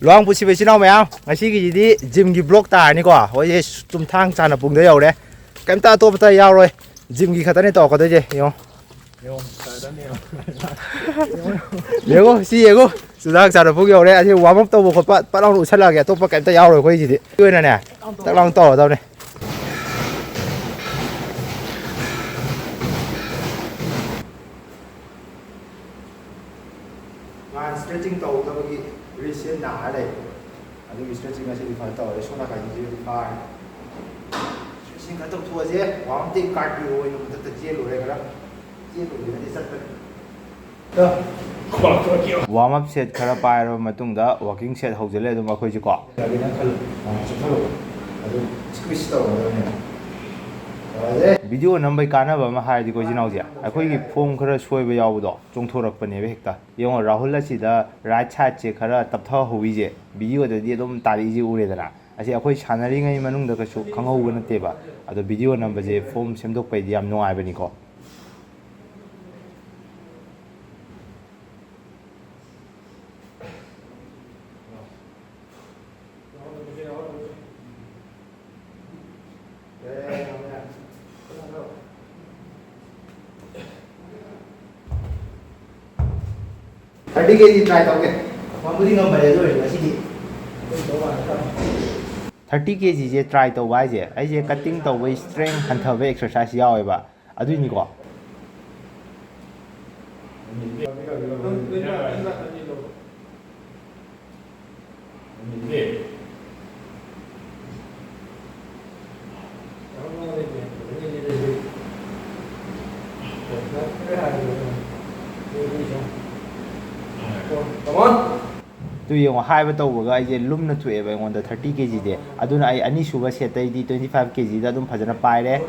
Long bút xí về xin nào mày không? Ngày xí cái gì đi gym cái block tài này quá, hồi giờ chúng thang tràn ở vùng đấy rồi đấy. Cái em ta tôi bắt tay nhau rồi, gym cái khát này to có đấy chứ, hiểu không? Hiểu không? Xí hiểu không? Chúng thang tràn ở vùng rồi đấy, thì warm up tôi một phát bắt đầu đủ chất là cái tôi bắt cái em ta nhau rồi, cái gì đấy. Cái này nè, tắc long to ở đâu này? Stretching tàu tao cái recent nã đây, anh đi stretching cái gì phải tàu để xuống là cái gì phải, stretching cái tàu thua chứ, warm up cardio ấy nó tất nhiên rồi đấy cái đó, nhiên rồi thì nó sẽ warm up set khá bài rồi mà tung đó walking set hậu dưới lên mà khơi chỉ có. Cái này khá là, squeeze tàu rồi này. Video number kana ba ma hai di ko jinau ja akoi gi form khara soi ba yaw do chong thorak pa ne be hekta yong rahul la si da right side che khara tap tha hui je video da di dom tari ji ure da asi akoi chanari ngai manung da ka su khangau ba na te ba ado video number je form semdok pai di am no ai ba ni ko Thirty kg try tao ke, kamu di ngam bayar tu masih di. 30 kg je try tao bay je, ai je cutting tao bay strength hantar bay exercise yaw ba, adu ni ko. Tu yung hai ba tau ba ai lum na thu e ba ngon da 30 kg de aduna ai ani suba set dai di 25 kg da dum phajana pai re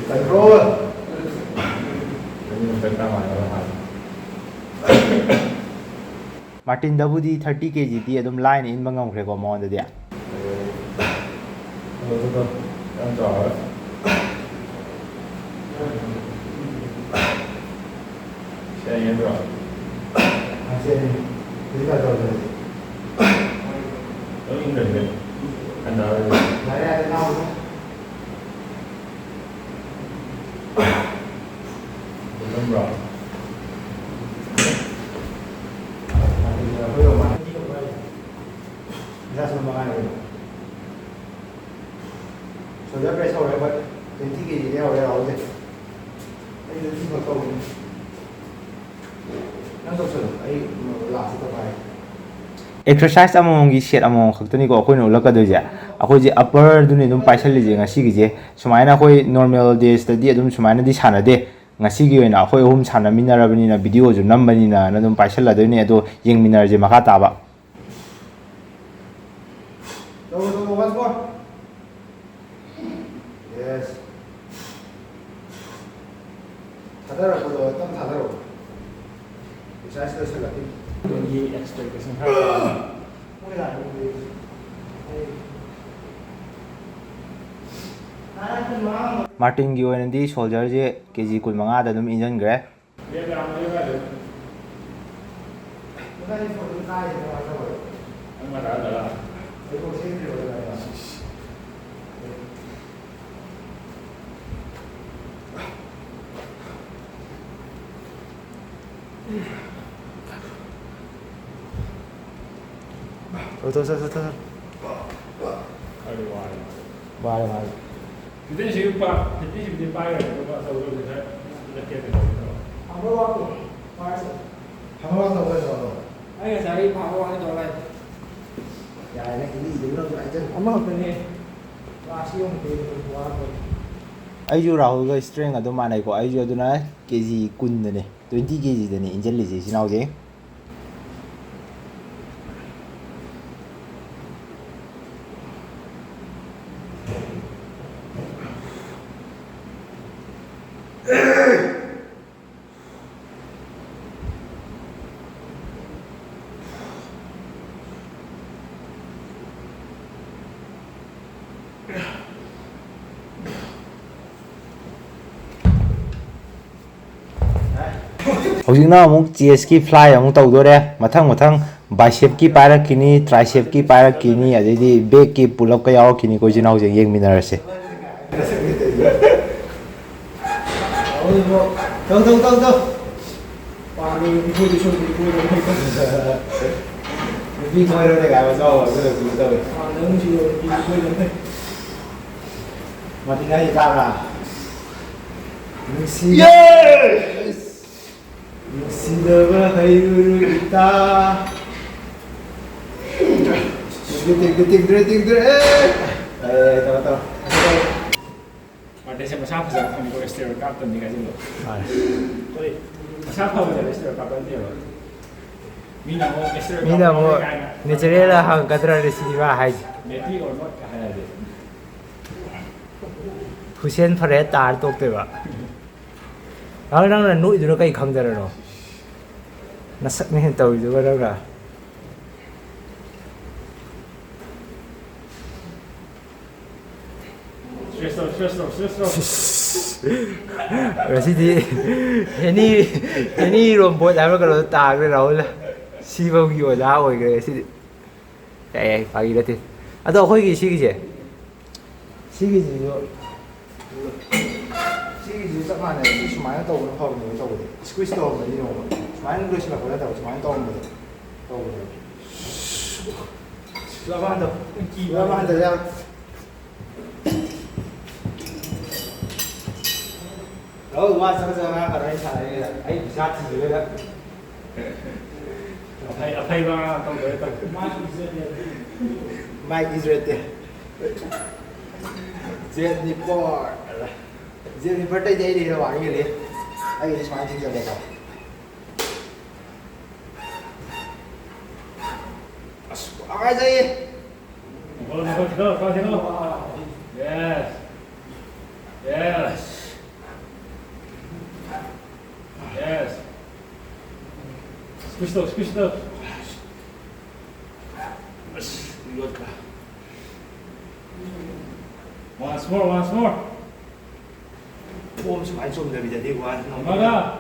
control Martin Dabudi 30 kg di adum line in bangam khre ko mon da dia So that press over but 20 kg there over all this. Ai được gì mà câu năng động sự ai là sự tập bài. Exercise among gi set among khaktani ko khoi no laka do ja akhoi je upper du ne dum paisal li je ngasi gi je sumaina khoi normal days ta di dum sumaina di sana de ngasi gi oina khoi hum sana minarabani na video ju nambani na na dum paisal la do ne ado yeng minar je maka ta ba once more. Yes. Thadara ko do tam thadaro. Exercise se lati. तो ये extra कैसे है Oi lá. Martin gi oina di soldier je kg kul manga da dum injan gre. ये काम ये वाले Mudai foto kai da wa da. हमारा लगा Eko sempre wa da. Tuh. अरे वाह Vale. कितने शिव पा कितने शिव दे पाएगा तो बस वो लोग है लगे थे Hamro waktu, parcel. Hamro waktu apa itu? Ayo cari hamro waktu itu lain. Ya ini dulu aja. Amma ini lasi yang di luar. Aiju Rahul ga strength adu manai ko aiju aduna kg kun ne 20 kg de ne injal li je sinau je ꯍꯧꯖꯤꯛꯅ ꯑꯃꯨꯛ ꯆꯦꯁꯀꯤ fly ꯑꯃꯨꯛ ꯇꯧꯗꯣꯔꯦ ꯃꯊꯪ ꯃꯊꯪ ꯕꯥꯏꯁꯦꯞꯀꯤ ꯄꯥꯏꯔꯛꯈꯤꯅꯤ ꯇ꯭ꯔꯥꯏꯁꯦꯞꯀꯤ ꯄꯥꯏꯔꯛꯈꯤꯅꯤ ꯑꯗꯩꯗꯤ ꯕꯦꯛꯀꯤ ꯄꯨꯂꯞꯀ ꯌꯥꯎꯔꯛꯈꯤꯅꯤ ꯀꯣ ꯏꯆꯤꯟ ꯏꯅꯥꯎꯁꯦ ꯌꯦꯡꯃꯤꯟꯅꯔꯁꯦ ꯇꯧ ꯄꯥꯔꯣ 이거도 좀 이거도 ꯅꯨꯄꯤ ꯀꯣꯏꯔꯣꯅꯦ ꯀꯥꯏ ꯃꯆꯥ ꯑꯣꯏꯔꯒ ꯇꯧꯋꯦ 능지요 이거도 마틴가이 가라. 누시다가 하이루루 있다. 띵띵띵띵띵. 따라. Ada siapa siapa sih kami kau istilah kapten nih kasih lo. Siapa aja istilah kapten dia lo. Mina mau istilah. Mina mau natural hang kadra resiva hai. Maybe or not kaya deh. Hussein Fare tar tok te ba. Ang nang na nu idu kai khang dara no. Nasak ni tau idu ba ra. Rasidi any rom boy ama ka lo ta ga ro la. Si ba gi o da oi ga si. Ai fa gi da te. Ado khoi gi si gi je. Si gi ji yo 시기지 잠깐만 시 많이 떠오는 파는 거 저거 스퀴즈 떠오는 이런 거 많이 그러시면 그러다고 많이 떠오는 거 떠오는 라반도 야 와 저저가 가라이 차에 아이 비자티 그래가 Apa yang tahu dari tak? Mike is right there Jennifer Jennifer tay dây đi đâu bạn gì đi anh đi xóa chính giờ đẹp không ai dây Kau tengok. Yes. Yes. Yes. Squish though. Once more. ôm xuống anh xuống rồi bây giờ đi qua Maga.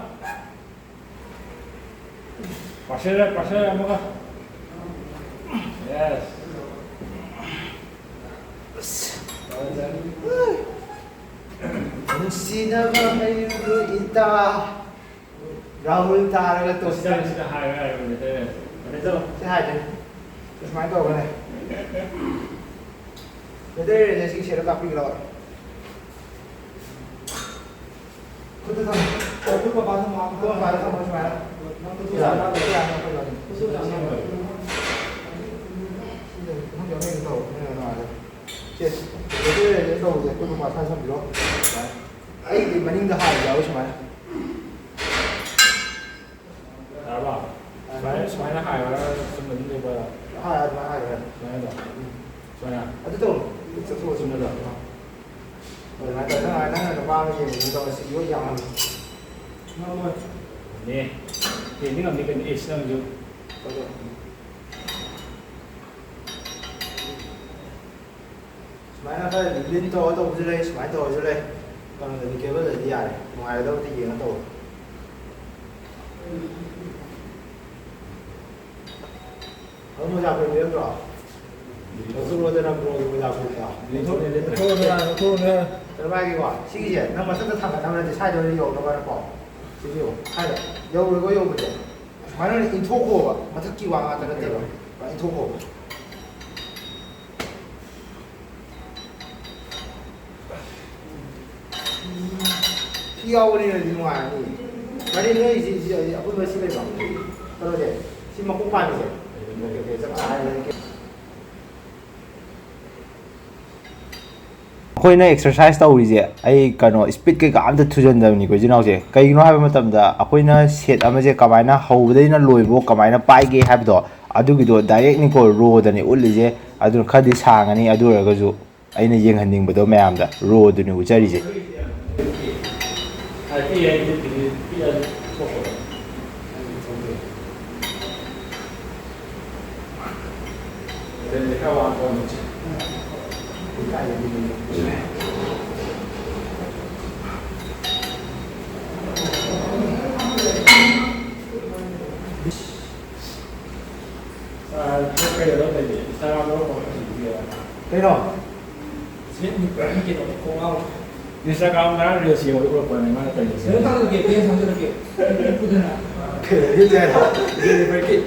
Pasir, maga. Yes. 누시다가 하이루 있다 라울 타라가 또 Sudah hai. Ada tu. sẽ hai chứ cái máy cầu này đây là sẽ nó cặp đi rồi cứ thôi cứ qua bao nhiêu cứ qua bao nhiêu không phải là nó cái ăn không giống như cầu nên là nói chết cái này cầu thì cứ qua sang xong rồi ấy thì mình đã hai giờ rồi Ada apa? Semuanya hai. Semuanya ni apa? hai rồi Semuanya. itu tuh itu tuh sebenarnya rồi nói tới nó là bao nhiêu chúng tôi sẽ có dòng Ni. Ini kan ni kan H nang ju. máy nó phải liên to tôi dưới đây máy tôi dưới đây còn người kia vẫn là đi dài ngoài đâu thì gì nó tổ ở mua dạo về rồi nó giúp nó ra mua mua dạo về rồi liên thôi thôi nữa cái bài cái quả xí gì nó mà tất cả thằng cả năm nay thì sai rồi đi dùng nó vào nó bỏ xí gì sai rồi dầu rồi có dầu bây giờ máy nó in thuốc khô mà thức kỳ hoàng à tao nó tiền rồi và in thuốc khô 뛰어오는 이런 아니 말이는 이제 앞으로 시대가 그러지 심만 공부하면서 이렇게 좀 ꯑꯩꯈꯣꯏꯅ exercise ꯇꯧꯔꯤꯁꯦ ꯑꯩ ꯀꯩꯅꯣ speed ꯀꯩꯀꯥ ꯑꯝꯇ ꯊꯨꯖꯟꯗꯕꯅꯤꯀꯣ ꯏꯆꯤꯟꯅꯥꯎꯁꯦ ꯀꯩꯒꯤꯅꯣ ꯍꯥꯏꯕ ꯃꯇꯝꯗ ꯑꯩꯈꯣꯏꯅ ꯁꯦꯠ ꯑꯃꯁꯦ ꯀꯃꯥꯏꯅ ꯍꯧꯕꯗꯩꯅ ꯂꯣꯏꯕꯣ ꯀꯃꯥꯏꯅ ꯄꯥꯏꯒꯦ ꯍꯥꯏꯕꯗꯣ ꯑꯗꯨꯒꯤꯗꯣ ꯗꯥꯏꯔꯦꯛꯅꯤꯀꯣ ꯔꯣꯗꯅꯤ ꯎꯠꯂꯤꯁꯦ ꯑꯗꯨꯅ ꯈꯔꯗꯤ ꯁꯥꯡꯉꯅꯤ ꯑꯗꯨ ꯑꯣꯏꯔꯒꯁꯨ ꯑꯩꯅ ꯌꯦꯡꯍꯟꯅꯤꯡꯕꯗꯣ ꯃꯌꯥꯝꯗ ꯔꯣꯗꯨꯅꯤ ꯎꯠꯆꯔꯤꯁꯦ 그래요. 이게 너무 고마워. 인스타그램 나를 리어시 오늘 보내 많이 떠 저는 하는 게 그냥 상대롭게 예쁘잖아. 그 이제라 이제 이렇게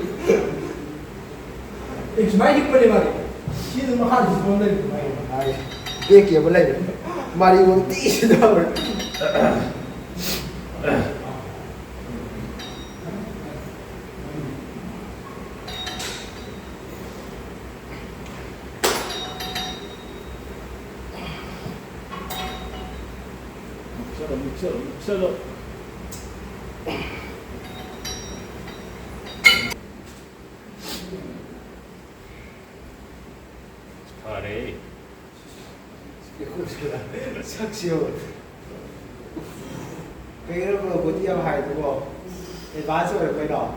이게 많이 예쁘네 말이야. 시는 뭐 하는 거 보는 거 말이야. 아 이게 뭐래? 말이 온 띠시다. 믹서도 잘해. saksiyo cái đó là body em hay đúng không cái vá chơi cái đó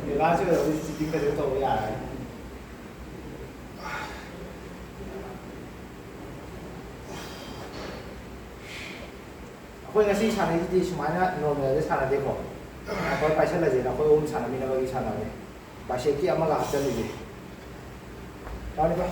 cái vá chơi là cái gì cái đó tôi à khôi ngasi channel ini semuanya normal aja channel deko khôi paisa lah je lah khôi channel ini lagi channel ni bahasa ki ama gak ada lagi tahu ni pak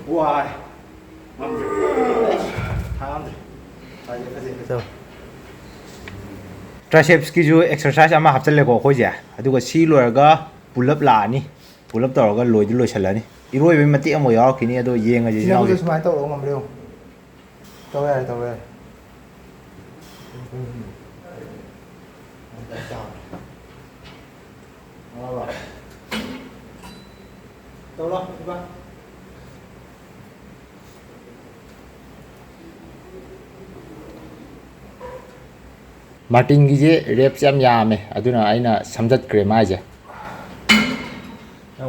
Why? Triceps की जो exercise अमा हापचलेको खोजे अदुगा सी लोरगा pull up लानी pull up तौरगा लोइदि लोइसलानी इरोइबे मति अमो यावखिनी अदो येंगा जी Sino ko sumayin to ngam reo. To ya. To lo, di ba? Martin की जे wraps याम यामे अदुना आइना समझत क्रे माजे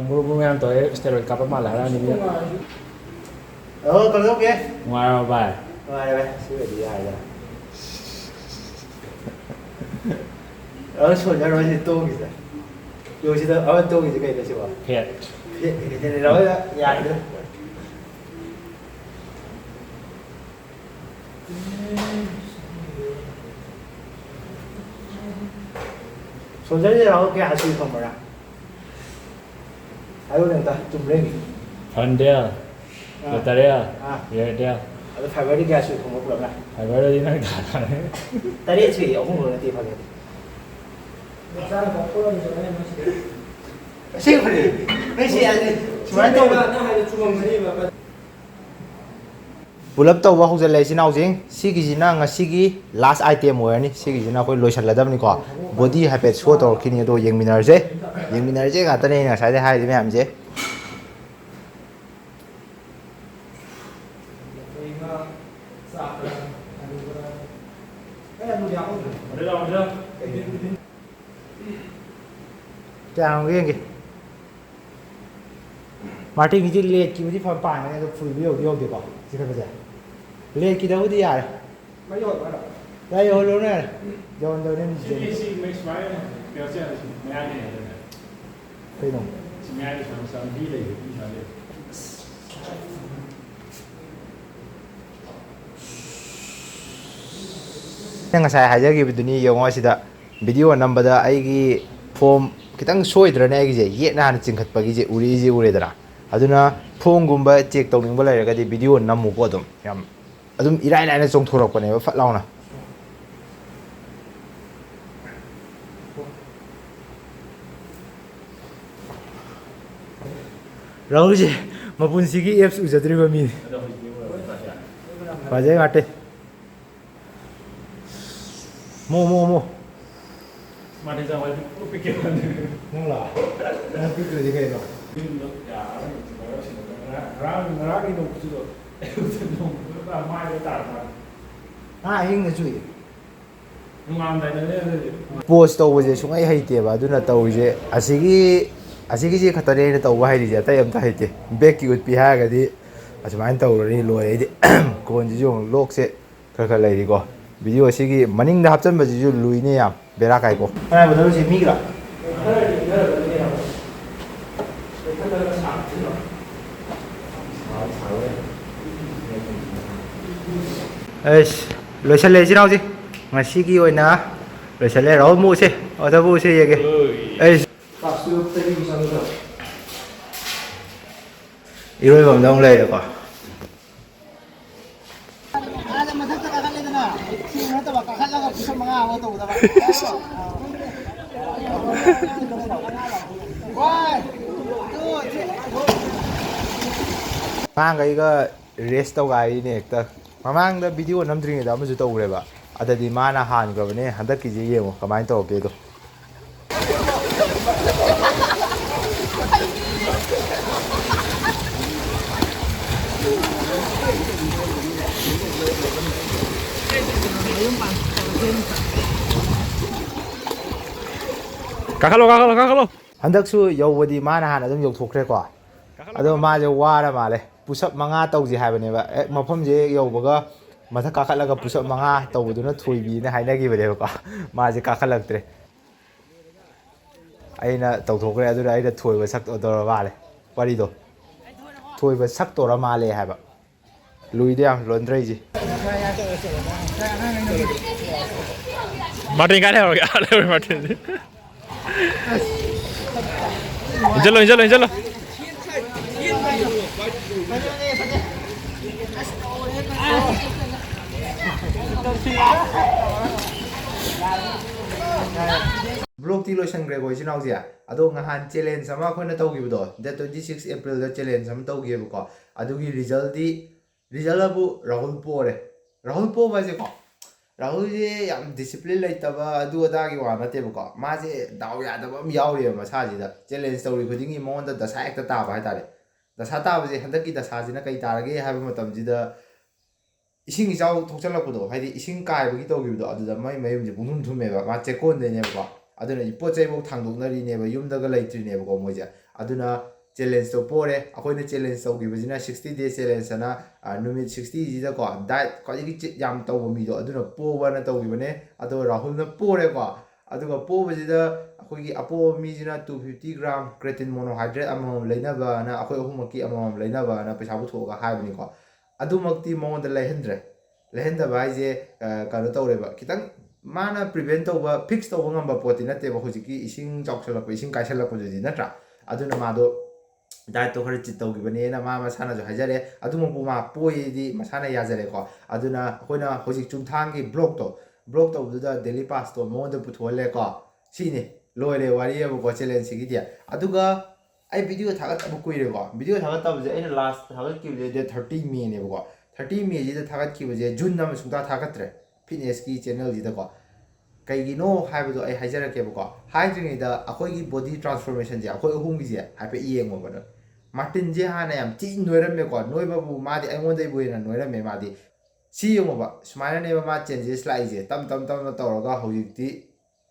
मुरुब मैम तो स्टेरॉइड कापा माला है नहीं भी Còn lúc kia. ngoài mà bài Rồi đây, xíu đi hai rồi. Số nhà rồi thì tôi gì vậy? Rồi thì ở tôi gì cái đấy chứ bà? เผ็ด Cái này nói đó, dài nữa. Số nhà gì đâu cái hạt suy không mà ra. Ai luôn ta, chụp lên. ฟันเดียวเดี๋ยวตาเดียว À, เดี๋ยวเดียว phải với cái suy không có problem này. ไปไว้เลยนั่งด่าเลย Ta đi chỉ ở không rồi thì phải. 사람 거꾸로 이제 Siêu phải. Mấy xe này, chúng ta tôi 나 하이드 주먹만이 막 pull up तब हौजल सिनाउजिंग सिगिजिना ngasiगी last item होयनी सिगिजिना कोई लोइसलदबनी को body हैपेट show तौरखिनी दो येंगमिनारजे गातने ngसाइदे हाइदे मैमजे 저희가 싹 cái là một เดี๋ยวเราเชื่อ chào riêng kì Martin cái gì liệt cái gì phải bài này tôi phủi biểu được không? Chứ không phải gì. Liệt cái đâu đi à? mấy rồi bắt đầu Đây rồi luôn này. Rồi rồi nên gì? CBC makes right 表现的是没爱你的 Cái nào? 是没爱你上上逼的一条的 ngасai hajagiबदुनी यंगोसिदा video नंबदा आइगी form खितंग सोइद्रने आइगी जे येना हान चिंखतपगी जे उरीजी उरेदरा अदुना फॉर्म गुंबा चेक तौनिंगबा लायरगदि वीडियो नमुको अदुम इराय लायना चोंथोरकपने फट लाउना राहुल जी मपुनसिगी एप्स उजद्रिबा मी बाजे गाटे moมาที่จะไว้ปุ๊บไปเก็บกัน Nang là. Nang biết rồi gì cái đó. ร้านนี่ต้องจุดไม่ได้ตัดมา À hình là gì? ꯅꯨꯡꯉꯥꯏꯔꯝꯗꯥꯏꯗꯅꯦ ꯄꯣꯁ ꯇꯧꯕꯁꯦ ꯁꯨꯡꯍꯩ ꯍꯩꯇꯦꯕ ꯑꯗꯨꯅ ꯇꯧꯔꯤꯁꯦ ꯑꯁꯤꯒꯤꯁꯤ ꯈꯛꯇꯅꯦ ꯑꯩꯅ ꯇꯧꯕ ꯍꯩꯔꯤꯁꯦ ꯑꯇꯩ ꯑꯝꯇ ꯍꯩꯇꯦ ꯕꯦꯛꯀꯤ ꯎꯠꯄꯤ ꯍꯥꯏꯔꯒꯗꯤ ꯑꯁꯨꯃꯥꯏꯅ ꯇꯧꯔꯅꯤ ꯂꯣꯏꯔꯦ ꯑꯩꯗꯤ ꯀꯣꯟꯁꯤꯁꯨ ꯑꯃꯨꯛ ꯂꯣꯛꯁꯦ ꯈꯔ ꯂꯩꯔꯤꯀꯣ ꯚꯤꯗꯤꯑꯣ ꯑꯁꯤꯒꯤ ꯃꯅꯤꯡꯗ ꯍꯥꯞꯆꯤꯟꯕꯁꯤꯁꯨ ꯂꯨꯏꯅꯦ ꯌꯥꯝ ꯕꯦꯔꯥ ꯀꯥꯏꯀꯣ ꯀꯅꯥꯏꯕꯗꯧꯁꯦ ꯃꯤꯒ꯭ꯔꯥ ꯑꯩꯁ ꯂꯣꯏꯁꯤꯜꯂꯦ ꯏꯆꯤꯟ ꯏꯅꯥꯎꯁꯤ ꯉꯁꯤꯒꯤ ꯑꯣꯏꯅ ꯂꯣꯏꯁꯤꯜꯂꯦ ꯔꯥꯍꯨꯜ ꯃꯨꯛꯁꯦ ꯑꯣꯊꯕꯨꯁꯦ ꯌꯦꯡꯒꯦ ꯑꯩꯁ ꯏꯔꯣꯏꯕꯝꯗ ꯑꯃꯨꯛ ꯂꯩꯔꯦꯀꯣ ꯃꯊꯛꯇ ꯀꯥꯈꯠꯂꯦꯗꯅ ꯁꯤ ꯅꯠꯇꯕ ꯀꯥꯈꯠꯂꯒ ꯄꯨꯁꯞ 5 ꯑꯃ ꯇꯧꯒꯗꯕ ꯑꯉꯥꯡꯈꯩꯒ ꯔꯦꯁ ꯇꯧꯒꯥꯏꯔꯤꯅꯦ ꯍꯦꯛꯇ ꯃꯃꯥꯡꯗ ꯚꯤꯗꯤꯑꯣ ꯅꯝꯗ꯭ꯔꯤꯉꯩꯗ ꯑꯃꯁꯨ ꯇꯧꯈ꯭ꯔꯦꯕ ꯑꯗꯗꯤ ꯃꯥꯅ ꯍꯥꯟꯈ꯭ꯔꯕꯅꯦ ꯍꯟꯗꯛꯀꯤꯁꯦ ꯌꯦꯡꯉꯣ ꯀꯃꯥꯏꯅ ꯇꯧꯔꯛꯀꯦꯗꯣ ꯀꯥꯈꯠꯂꯣ ꯍꯟꯗꯛꯁꯨ ꯌꯧꯕꯗꯤ ꯃꯥꯅ ꯍꯥꯟꯅ ꯑꯗꯨꯝ ꯌꯧꯊꯣꯛꯈ꯭ꯔꯦꯀꯣ ꯑꯗꯣ ꯃꯥꯁꯦ ꯋꯥꯔ ꯃꯥꯜꯂꯦ ꯄꯨꯁꯞ 5 ꯇꯧꯁꯤ ꯍꯥꯏꯕꯅꯦꯕ ꯍꯦꯛ ꯃꯐꯝꯁꯦ ꯌꯧꯕꯒ ꯃꯊꯛ ꯀꯥꯈꯠꯂꯒ ꯄꯨꯁꯞ 5 ꯇꯧꯕꯗꯨꯅ ꯊꯣꯏꯕꯤꯅ ꯍꯥꯏꯅꯈꯤꯕꯅꯦꯕꯀꯣ ꯃꯥꯁꯦ ꯀꯥꯈꯠꯂꯛꯇ꯭ꯔꯦ ꯑꯩꯅ ꯇꯧꯊꯣꯛꯈ꯭ꯔꯦ ꯑꯗꯨꯅ ꯑꯩꯅ ꯊꯣꯏꯕ ꯁꯛꯇꯧꯔ ꯃꯥꯜꯂꯦ ꯋꯥꯔꯤꯗꯣ ꯊꯣꯏꯕ ꯁꯛꯇꯧꯔ ꯃꯥꯜꯂꯦ ꯍꯥꯏꯕ ꯂꯨꯏꯗ ꯌꯥꯝ ꯂꯣꯟꯗ꯭ꯔꯩꯁꯦ ꯃꯥꯔꯇꯤꯟ ꯀꯥꯏ ꯂꯩꯍꯧꯔꯒꯦ ꯃꯥꯔꯇꯤꯟ ꯏꯟꯖꯜꯂꯣ ꯕ꯭ꯂꯣꯛꯇꯤ ꯂꯣꯏꯁꯟꯈ꯭ꯔꯦꯀꯣ ꯏꯆꯤꯟ ꯏꯅꯥꯎꯁꯦ ꯑꯗꯣ ꯅꯍꯥꯟ ꯆꯦꯂꯦꯟꯖ ꯑꯃ ꯑꯩꯈꯣꯏꯅ ꯇꯧꯈꯤꯕꯗꯣ ꯗꯦꯠ 26 ꯑꯦꯄ꯭ꯔꯤꯜꯗ ꯆꯦꯂꯦꯟꯖ ꯑꯃ ꯇꯧꯈꯤꯕꯀꯣ ꯑꯗꯨꯒꯤ ꯔꯤꯖꯜꯕꯨ ꯔꯥꯍꯨꯜ ꯄꯣꯔꯦ ꯔꯥꯍꯨꯜ ꯄꯣꯕ ꯍꯥꯏꯁꯦꯀꯣ ꯔꯥꯍꯨꯜꯁꯦ ꯌꯥꯝ ꯗꯤꯁꯤꯄ꯭ꯂꯤꯟ ꯂꯩꯇꯕ ꯑꯗꯨ ꯑꯗꯥꯒꯤ ꯋꯥ ꯅꯠꯇꯦꯕꯀꯣ ꯃꯥꯁꯦ ꯗꯥꯎ ꯌꯥꯗꯕ ꯑꯃ ꯌꯥꯎꯔꯤꯑꯕ ꯃꯁꯥꯁꯤꯗ ꯆꯦꯂꯦꯟꯖ ꯇꯧꯔꯤ ꯈꯨꯗꯤꯡꯒꯤ ꯃꯉꯣꯟꯗ ꯗꯁꯥ ꯍꯦꯛꯇ ꯇꯥꯕ ꯍꯥꯏꯇꯥꯔꯦ ꯗꯁꯥ ꯇꯥꯕꯁꯦ ꯍꯟꯗꯛꯀꯤ ꯗꯁꯥꯁꯤꯅ ꯀꯩ ꯇꯥꯔꯒꯦ ꯍꯥꯏꯕ ꯃꯇꯝꯁꯤꯗ ꯏꯁꯤꯡ ꯏꯆꯥꯎ ꯊꯣꯛꯆꯜꯂꯛꯄꯗꯣ ꯍꯥꯏꯗꯤ ꯏꯁꯤꯡ ꯀꯥꯏꯕꯒꯤ ꯇꯧꯈꯤꯕꯗꯣ ꯑꯗꯨꯗ ꯃꯩ ꯃꯌꯨꯝꯁꯦ ꯄꯨꯡꯊꯨꯝ ꯊꯨꯝꯃꯦꯕ ꯃꯥ ꯆꯦꯛꯀꯣꯟꯗꯩꯅꯦꯕꯀꯣ ꯑꯗꯨꯅ ꯄꯣꯠ ꯆꯩꯐꯧ ꯊꯥꯡꯗꯣꯛꯅꯔꯤꯅꯦꯕ ꯌꯨꯝꯗꯒ ꯂꯩꯇ꯭ꯔꯤꯅꯦꯕꯀꯣ ꯃꯣꯏꯁꯦ ꯑꯗꯨꯅ ꯆꯦꯂꯦꯟꯖꯇꯣ ꯄꯣꯔꯦ ꯑꯩꯈꯣꯏꯅ ꯆꯦꯂꯦꯟꯖ ꯇꯧꯈꯤꯕꯁꯤꯅ 60 days ꯆꯦꯂꯦꯟꯖ ꯑꯅ ꯅꯨꯃꯤꯠ 60ꯁꯤꯗꯀꯣ ꯗꯥꯏꯠ ꯈ꯭ꯋꯥꯏꯗꯒꯤ ꯆꯤꯠ ꯌꯥꯝ ꯇꯧꯕ ꯃꯤꯗꯣ ꯑꯗꯨꯅ ꯄꯣꯕꯅ ꯇꯧꯈꯤꯕꯅꯦ ꯑꯗꯣ ꯔꯥꯍꯨꯜꯅ ꯄꯣꯔꯦꯀꯣ ꯑꯗꯨꯒ ꯄꯣꯕꯁꯤꯗ ꯑꯩꯈꯣꯏꯒꯤ ꯑꯄꯣꯕ ꯃꯤꯁꯤꯅ 250 ꯒ꯭ꯔꯥꯝ ꯀ꯭ꯔꯦꯇꯤꯟ ꯃꯣꯅꯣꯍꯥꯏꯗ꯭ꯔꯦꯠ ꯑꯃꯃꯝ ꯂꯩꯅꯕꯅ ꯑꯩꯈꯣꯏ ꯑꯍꯨꯝꯃꯛꯀꯤ ꯑꯃꯃꯝ ꯂꯩꯅꯕꯅ ꯄꯩꯁా ꯄꯨꯊꯣꯛꯑꯒ ꯍꯥꯏꯕꯅꯤꯀோ ꯑꯗꯨꯃꯛꯇꯤ ꯃꯉꯣꯟda ꯂꯩꯍꯟꯗꯕ ꯍꯥꯏꯁꯦ ꯀꯩꯅꯣ ꯇꯧꯔꯦꯕ ꯈꯤꯇꯪ ꯃꯥꯅ ꯄ꯭ꯔꯤꯚꯦꯟ ꯇꯧꯕ ꯐꯤꯛꯁ ꯇꯧꯕ ꯉꯝꯕ ꯄꯣꯠꯇꯤ ꯅꯠꯇꯦꯕ ꯍꯧꯖꯤꯛꯀꯤ ꯏꯁꯤꯡ ꯆꯥꯎꯁꯜꯂꯛꯄ ꯏꯁꯤꯡ ꯀꯥꯏꯁꯜꯂꯛꯄꯗꯨꯗꯤ ꯅꯠꯇ꯭ꯔꯥ ꯑꯗꯨꯅ ꯃꯥꯗꯣ ꯗꯥꯏꯠꯇꯣ ꯈꯔ ꯆꯤꯠ ꯇꯧꯈꯤꯕꯅꯦꯅ ꯃꯥ ꯃꯁꯥꯅꯁꯨ ꯍꯥꯏꯖꯔꯦ ꯑꯗꯨꯃꯛꯄꯨ ꯃꯥ ꯄꯣꯏꯗꯤ ꯃꯁꯥꯅ ꯌꯥꯖꯔꯦꯀꯣ ꯑꯗꯨꯅ ꯑꯩꯈꯣꯏꯅ ꯍꯧꯖꯤꯛ ꯆꯨꯝꯊꯥꯡꯒꯤ ꯕ꯭ꯂꯣꯛ ꯇꯧꯕꯗꯨꯗ ꯗꯦꯂꯤ ꯄꯥꯁꯇꯣ ꯃꯉꯣꯟꯗ puthole sini ꯂꯣꯏꯔꯦ ꯋꯥꯔꯤꯌꯦꯕꯀꯣ ꯆꯦꯂꯦꯟꯖꯁꯤꯒꯤꯗꯤ ꯑꯗꯨꯒ ꯑꯩ ꯚꯤꯗꯤꯑꯣ ꯊꯥꯒꯠꯇꯕ ꯀꯨꯏꯔꯦꯀꯣ ꯚꯤꯗꯤꯑꯣ ꯊꯥꯒꯠꯇꯕꯁꯦ ꯑꯩꯅ ꯂꯥꯁ ꯊꯥꯒꯠꯈꯤꯕꯁꯦ ꯗꯦꯠ 30 ꯃꯦꯅꯦꯕꯀꯣ 30 ꯃꯦꯁꯤꯗ ꯊꯥꯒꯠꯈꯤꯕꯁꯦ ꯖꯨꯟ ꯑꯃ ꯁꯨꯡꯊꯥ ꯊꯥꯒꯠꯇ꯭ꯔꯦ ꯐꯤꯠꯅꯦꯁꯀꯤ ꯆꯦꯅꯦꯜꯁꯤꯗꯀꯣ ꯀꯩꯒꯤꯅꯣ ꯍꯥꯏꯕꯗꯣ ꯑꯩ ꯍꯥꯏꯖꯔꯛꯀꯦꯕꯀꯣ ꯍꯥꯏꯗ꯭ꯔꯤꯉꯩꯗ ꯑꯩꯈꯣꯏꯒꯤ ꯕꯣꯗꯤ ꯇ꯭ꯔꯥꯟꯁꯐꯣꯔꯃꯦꯁꯟꯁꯦ ꯑꯩꯈꯣꯏ ꯑꯍꯨꯝꯒꯤꯁꯦ ꯍꯥꯏꯐꯦꯠ ꯌꯦꯡꯉꯣꯕ ꯃꯥꯔꯇꯤꯟꯁꯦ ꯍꯥꯟꯅ ꯌꯥꯝ ꯊꯤ ꯅꯣꯏꯔꯝꯃꯦꯀꯣ ꯅꯣꯏꯕꯕꯨ ꯃꯥꯗꯤ ꯑꯩꯉꯣꯟꯗꯩꯕꯨ ꯍꯦꯟꯅ ꯅꯣꯏꯔꯝꯃꯦ ꯃꯥꯗꯤ ꯁꯤ ꯌꯦꯡꯉꯣꯕ ꯁꯨꯃꯥꯏꯅꯅꯦꯕ ꯃꯥ ꯆꯦꯟꯖꯦꯁ ꯂꯥꯛꯏꯁꯦ ꯇꯞꯅ ꯇꯧꯔꯒ ꯍꯧꯖꯤꯛꯇꯤ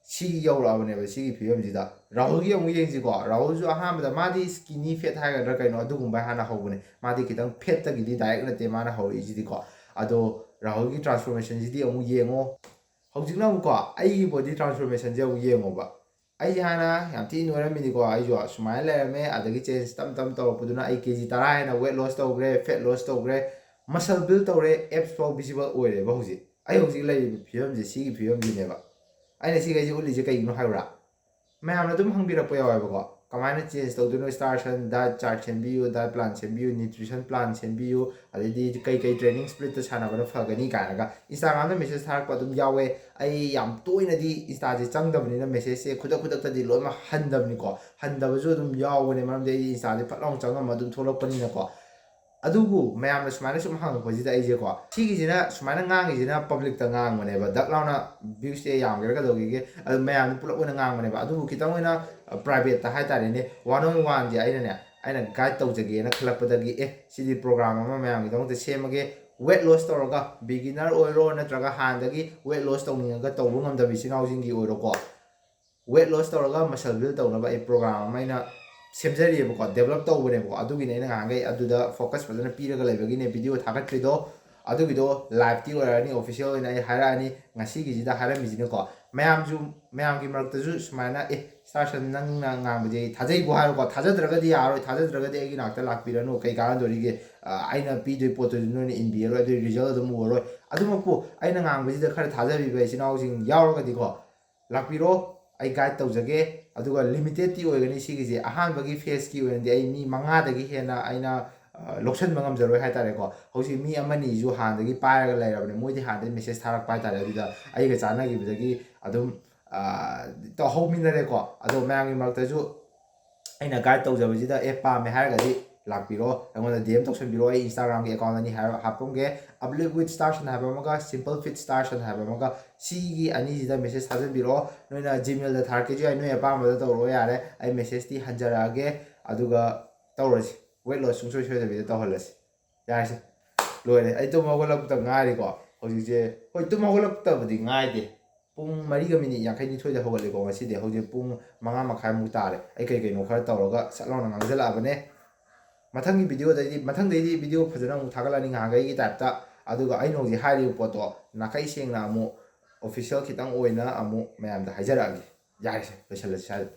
ꯁꯤ ꯌꯧꯔꯛꯑꯕꯅꯦꯕ ꯁꯤꯒꯤ ꯐꯤꯕꯝꯁꯤꯗ ꯔꯥꯍꯨꯜꯒꯤ ꯑꯃꯨꯛ ꯌꯦꯡꯁꯤꯀꯣ ꯔꯥꯍꯨꯜꯁꯨ ꯑꯍꯥꯟꯕꯗ ꯃꯥꯗꯤ ꯁ꯭ꯀꯤꯅꯤ ꯐꯦꯠ ꯍꯥꯏꯒꯗ꯭ꯔꯥ ꯀꯩꯅꯣ ꯑꯗꯨꯒꯨꯝꯕ ꯍꯥꯟꯅ ꯍꯧꯕꯅꯦ ꯃꯥꯗꯤ ꯈꯤꯇꯪ ꯐꯦꯠꯇꯒꯤꯗꯤ ꯗꯥꯏꯔꯦꯛ ꯅꯠꯇꯦ ꯃꯥꯅ ꯍꯧꯔꯛꯏꯁꯤꯗꯤꯀꯣ ꯑꯗꯣ ꯔꯥꯍꯨꯜꯒꯤ ꯇ꯭ꯔꯥꯟꯁꯐꯣꯔꯃꯦꯁꯟꯁꯤꯗꯤ ꯑꯃꯨꯛ ꯌꯦꯡꯉꯣ ꯍꯧꯖꯤꯛꯅ ꯑꯃꯨꯛꯀꯣ ꯑꯩꯒꯤ ꯕꯣꯗꯤ ꯇ꯭ꯔꯥꯟꯁꯐꯣꯔꯃꯦꯁꯟꯁꯦ ꯑꯃꯨꯛ ꯌꯦꯡꯉꯣꯕ ꯑꯩꯁꯦ ꯍꯥꯟꯅ ꯌꯥꯝ ꯊꯤ ꯅꯣꯏꯔꯝꯃꯤꯅꯤꯀꯣ ꯑꯩꯁꯨ ꯁꯨꯃꯥꯏꯅ ꯂꯩꯔꯝꯃꯦ ꯑꯗꯒꯤ ꯆꯦꯟꯖ ꯇꯞ ꯇꯧꯔꯛꯄꯗꯨꯅ ꯑꯩ KG 10 ꯍꯦꯟꯅ ꯋꯦꯠ ꯂꯣꯁ ꯇꯧꯈ꯭ꯔꯦ ꯐꯦꯠ ꯂꯣꯁ ꯇꯧꯈ꯭ꯔꯦ ꯃꯁꯜ ꯕꯤꯜ ꯇꯧꯔꯦ ꯑꯦꯞꯁ ꯐꯥꯎ ꯚꯤꯖꯤꯕꯜ ꯑꯣꯏꯔꯦꯕ ꯍꯧꯖꯤꯛ ꯑꯩ ꯍꯧꯖꯤꯛ ꯂꯩꯔꯤꯕ ꯐꯤꯕꯝꯁꯦ ꯁꯤꯒꯤ ꯐꯤꯕꯝꯁꯤꯅꯦꯕ ꯑꯩꯅ ꯁꯤꯈꯩꯁꯦ ꯎꯠꯂꯤꯁꯦ ꯀꯩꯒꯤꯅꯣ ꯍꯥꯏꯕ꯭ꯔꯥ ꯃꯌꯥꯝꯅ ꯑꯗꯨꯝ ꯍꯪꯕꯤꯔꯛꯄ ꯌꯥꯎꯋꯦꯕꯀꯣ ꯀꯃꯥꯏꯅ ꯆꯦꯟꯖ ꯇꯧꯗꯣꯏꯅꯣ ꯁ꯭ꯇꯥꯔꯁꯟ ꯗꯥꯏꯠ ꯆꯥꯔꯠ ꯁꯦꯝꯕꯤꯌꯨ ꯗꯥꯏꯠ ꯄ꯭ꯂꯥꯟ ꯁꯦꯝꯕꯤꯌꯨ ꯅ꯭ꯌꯨꯇ꯭ꯔꯤꯁꯟ ꯄ꯭ꯂꯥꯟ ꯁꯦꯝꯕꯤꯌꯨ ꯑꯗꯩꯗꯤ ꯀꯩ ꯇ꯭ꯔꯦꯅꯤꯡ ꯁ꯭ꯄ꯭ꯂꯤꯠꯇ ꯁꯥꯟꯅꯕꯅ ꯐꯒꯅꯤ ꯀꯥꯏꯅꯒ ꯏꯟꯁꯇꯥꯒ꯭ꯔꯥꯝꯗ ꯃꯦꯁꯦꯖ ꯊꯥꯔꯛꯄ ꯑꯗꯨꯝ ꯌꯥꯎꯋꯦ ꯑꯩ ꯌꯥꯝ ꯇꯣꯏꯅꯗꯤ ꯏꯟꯁꯇꯥꯁꯦ ꯆꯪꯗꯕꯅꯤꯅ ꯃꯦꯁꯦꯖꯁꯦ ꯈꯨꯗꯛꯇꯗꯤ ꯂꯣꯏꯅꯃꯛ ꯍꯟꯗꯕꯅꯤꯀꯣ ꯍꯟꯗꯕꯁꯨ ꯑꯗꯨꯝ ꯌꯥꯎꯕꯅꯦ ꯃꯔꯝꯗꯤ ꯑꯩ ꯏꯟꯁꯇꯥꯁꯦ ꯐꯠ ꯂꯥꯎꯅ ꯆꯪꯉꯝꯃ ꯑꯗꯨꯝ ꯊꯣꯛꯂꯛꯄꯅꯤꯅꯀꯣ ꯑꯗꯨꯕꯨ ꯃꯌꯥꯝꯅ ꯁꯨꯃꯥꯏꯅ ꯁꯨꯝ ꯍꯪꯉꯛꯄꯁꯤꯗ ꯑꯩꯁꯦꯀꯣ ꯁꯤꯒꯤꯁꯤꯅ ꯁꯨꯃꯥꯏꯅ ꯉꯥꯡꯉꯤꯁꯤꯅ ꯄꯕ꯭ꯂꯤꯛꯇ ꯉꯥꯡꯕꯅꯦꯕ ꯗꯛ ꯂꯥꯎꯅ ꯚ꯭ꯌꯨꯁꯦ ꯌꯥꯝꯒꯦꯔꯥ ꯀꯩꯗꯧꯒꯤꯒꯦ ꯑꯗꯨ ꯃꯌꯥꯝꯅ ꯄꯨꯂꯞ ꯑꯣꯏꯅ ꯉꯥꯡꯕꯅꯦꯕ ꯑꯗꯨꯕꯨ ꯈꯤꯇꯪ ꯑꯣꯏꯅ ꯄ꯭ꯔꯥꯏꯚꯦꯠꯇ ꯍꯥꯏꯇꯥꯔꯦꯅꯦ 1-on-1ꯁꯦ ꯑꯩꯅ ꯒꯥꯏꯗ ꯇꯧꯖꯒꯦꯅ ꯈꯜꯂꯛꯄꯗꯒꯤ ꯁꯤꯗꯤ ꯄ꯭ꯔꯣꯒ꯭ꯔꯥꯝ ꯑꯃ ꯃꯌꯥꯝꯒꯤꯗꯃꯛꯇ ꯁꯦꯝꯃꯒꯦ ꯋꯦꯠ ꯂꯣꯁ ꯇꯧꯔꯒ ꯕꯤꯒꯤꯅꯔ ꯑꯣꯏꯔꯣ ꯅꯠꯇ꯭ꯔꯒ ꯍꯥꯟꯅꯗꯒꯤ ꯋꯦꯠ ꯂꯣꯁ ꯇꯧꯅꯤꯡꯉꯒ ꯇꯧꯕ ꯉꯝꯗꯕ ꯏꯆꯤꯟ ꯏꯅꯥꯎꯁꯤꯡꯒꯤ ꯑꯣꯏꯔꯣꯀꯣ ꯋꯦꯠ ꯂꯣꯁ ꯇꯧꯔꯒ ꯃꯁꯜ ꯕꯤꯜ ꯇꯧꯅꯕ ꯑꯩ ꯄ꯭ꯔꯣꯒ꯭ꯔꯥꯝ ꯑꯃ ꯑꯩꯅ ꯁꯦꯝꯖꯔꯤꯑꯕꯀꯣ ꯗꯦꯕꯂꯞ ꯇꯧꯕꯅꯦꯕꯀꯣ ꯑꯗꯨꯒꯤꯅꯦ ꯑꯩꯅ ꯉꯍꯥꯟꯈꯩ ꯑꯗꯨꯗ ꯐꯣꯀꯁ ꯐꯖꯅ ꯄꯤꯔꯒ ꯂꯩꯕꯒꯤꯅꯦ ꯚꯤꯗꯤꯑꯣ ꯊꯥꯒꯠꯈ꯭ꯔꯤꯗꯣ ꯑꯗꯨꯒꯤꯗꯣ ꯂꯥꯏꯚꯇꯤ ꯑꯣꯏꯔꯛꯑꯅꯤ ꯑꯣꯐꯤꯁꯤꯌꯦꯜ ꯑꯣꯏꯅ ꯑꯩ ꯍꯥꯏꯔꯛꯑꯅꯤ ꯉꯁꯤꯒꯤꯁꯤꯗ ꯍꯥꯏꯔꯝꯃꯤꯁꯤꯅꯀꯣ ꯃꯌꯥꯝꯒꯤ ꯃꯔꯛꯇꯁꯨ ꯁꯨꯃꯥꯏꯅ ꯁ꯭ꯇꯥꯔꯁꯟ ꯅꯪꯅ ꯉꯥꯡꯕꯁꯦ ꯊꯥꯖꯩꯕꯨ ꯍꯥꯏꯔꯣꯀꯣ ꯊꯥꯖꯗ꯭ꯔꯒꯗꯤ ꯌꯥꯔꯣꯏ ꯊꯥꯖꯗ꯭ꯔꯒꯗꯤ ꯑꯩꯒꯤ ꯅꯥꯛꯇ ꯂꯥꯛꯄꯤꯔꯅꯨ ꯀꯩ ꯀꯥꯟꯅꯗꯣꯔꯤꯒꯦ ꯑꯩꯅ ꯄꯤꯗꯣꯏ ꯄꯣꯠꯇꯨꯗꯤ ꯅꯣꯏꯅ ꯏꯟꯕꯤꯔꯔꯣꯏ ꯑꯗꯨꯒꯤ ꯔꯤꯖꯜ ꯑꯗꯨꯝ ꯎꯔꯔꯣꯏ ꯑꯗꯨꯃꯛꯄꯨ ꯑꯩꯅ ꯉꯥꯡꯕꯁꯤꯗ ꯈꯔ ꯊꯥꯖꯕꯤꯕ ꯏꯆꯤꯟ ꯏꯅꯥꯎꯁꯤꯡ ꯌꯥꯎꯔꯒꯗꯤꯀꯣ ꯂꯥꯛꯄꯤꯔꯣ ꯑꯩ ꯒꯥꯏꯗ ꯇꯧꯖꯒꯦ ꯑꯗꯨꯒ ꯂꯤꯃꯤꯇꯦꯗꯇꯤ ꯑꯣꯏꯒꯅꯤ ꯁꯤꯒꯤꯁꯦ ꯑꯍꯥꯟꯕꯒꯤ ꯐꯦꯁꯀꯤ ꯑꯣꯏꯅꯗꯤ ꯑꯩ ꯃꯤ 5ꯗꯒꯤ ꯍꯦꯟꯅ ꯑꯩꯅ ꯂꯧꯁꯟꯕ ꯉꯝꯖꯔꯣꯏ ꯍꯥꯏꯇꯥꯔꯦꯀꯣ ꯍꯧꯖꯤꯛ ꯃꯤ ꯑꯃꯅꯤꯁꯨ ꯍꯥꯟꯅꯗꯒꯤ ꯄꯥꯏꯔꯒ ꯂꯩꯔꯕꯅꯦ ꯃꯣꯏꯗꯤ ꯍꯥꯟꯅꯗꯒꯤ ꯃꯦꯁꯦꯖ ꯊꯥꯔꯛꯄ ꯍꯥꯏꯇꯥꯔꯦ ꯑꯗꯨꯗ ꯑꯩꯒ ꯆꯥꯟꯅꯈꯤꯕꯗꯒꯤ ꯑꯗꯨꯝ ꯇꯧꯍꯧꯃꯤꯟꯅꯔꯦꯀꯣ ꯑꯗꯣ ꯃꯌꯥꯝꯒꯤ ꯃꯔꯛꯇꯁꯨ ꯑꯩꯅ ꯒꯥꯏꯗ ꯇꯧꯖꯕꯁꯤꯗ ꯄꯥꯝꯃꯦ ꯍꯥꯏꯔꯒꯗꯤ ꯂꯥꯛꯄꯤꯔꯣ ꯑꯩꯉꯣꯟꯗ DM ꯇꯧꯁꯟꯕꯤꯔꯣ ꯑꯩ ꯏꯟꯁꯇꯥꯒ꯭ꯔꯥꯝꯒꯤ ꯑꯦꯀꯥꯎꯟ ꯑꯅꯤ ꯍꯥꯞꯄꯝꯒꯦ ꯑꯞꯂꯤꯞ ꯋꯤꯠ ꯁ꯭ꯇꯥꯔꯁꯟ ꯍꯥꯏꯕ ꯑꯃꯒ ꯁꯤꯝꯄꯜ ꯐꯤꯠ ꯁ꯭ꯇꯥꯔꯁꯟ ꯍꯥꯏꯕ ꯑꯃꯒ ꯁꯤꯒꯤ ꯑꯅꯤꯁꯤꯗ ꯃꯦꯁꯦꯖ ꯊꯥꯖꯟꯕꯤꯔꯛꯑꯣ ꯅꯣꯏꯅ ꯖꯤꯃꯦꯜꯗ ꯊꯥꯔꯛꯀꯦꯁꯨ ꯌꯥꯏ ꯅꯣꯏ ꯑꯄꯥꯝꯕꯗ ꯇꯧꯔꯣ ꯌꯥꯔꯦ ꯑꯩ ꯃꯦꯁꯦꯖꯇꯤ ꯍꯟꯖꯔꯛꯑꯒꯦ ꯑꯗꯨꯒ ꯇꯧꯔꯁꯤ ꯋꯦꯠ ꯂꯣꯁ ꯁꯨꯡꯁꯣꯏ ꯁꯣꯏꯗꯕꯤꯗ ꯇꯧꯍꯜꯂꯁꯤ ꯌꯥꯔꯁꯦ ꯂꯣꯏꯔꯦ ꯑꯩ ꯇꯨꯝ ꯍꯧꯒꯠꯂꯛꯄꯗ ꯉꯥꯏꯔꯤꯀꯣ ꯍꯧꯖꯤꯛꯁꯦ ꯍꯣꯏ ꯇꯨꯝ ꯍꯧꯒꯠꯂꯛꯇꯕꯗꯤ ꯉꯥꯏꯗꯦ ꯄꯨꯡ 4:52 ꯍꯧꯒꯠꯂꯦꯀꯣ ꯉꯁꯤꯗꯤ ꯍꯧꯖꯤꯛ ꯄꯨꯡ 5:30 ꯇꯥꯔꯦ ꯑꯩ ꯀꯩꯅꯣ ꯈꯔ ꯇꯧꯔꯒ ꯁꯠ ꯂꯥꯎꯅ ꯉꯥꯡꯖꯜꯂꯛꯑꯕꯅꯦ ꯃꯊꯪꯗꯩꯗꯤ ꯚꯤꯗꯤꯑꯣ ꯐꯖꯅ ꯑꯃꯨꯛ ꯊꯥꯒꯠꯂꯅꯤ ꯉꯍꯥꯟꯈꯩꯒꯤ ꯇꯥꯏꯞꯇ ꯑꯗꯨꯒ ꯑꯩꯅ ꯍꯧꯖꯤꯛ ꯍꯥꯏꯔꯤꯕ ꯄꯣꯠꯇꯣ ꯅꯥꯈꯩ ꯁꯦꯡꯅ ꯑꯃꯨꯛ ꯑꯣꯐꯤꯁꯤꯌꯦꯜ ꯈꯤꯇꯪ ꯑꯣꯏꯅ ꯑꯃꯨꯛ ꯃꯌꯥꯝꯗ ꯍꯥꯏꯖꯔꯛꯑꯒꯦ ꯌꯥꯔꯤꯁꯦ ꯂꯣꯏꯁꯤꯜꯂꯁꯤ ꯁ꯭ꯋꯥꯏꯗ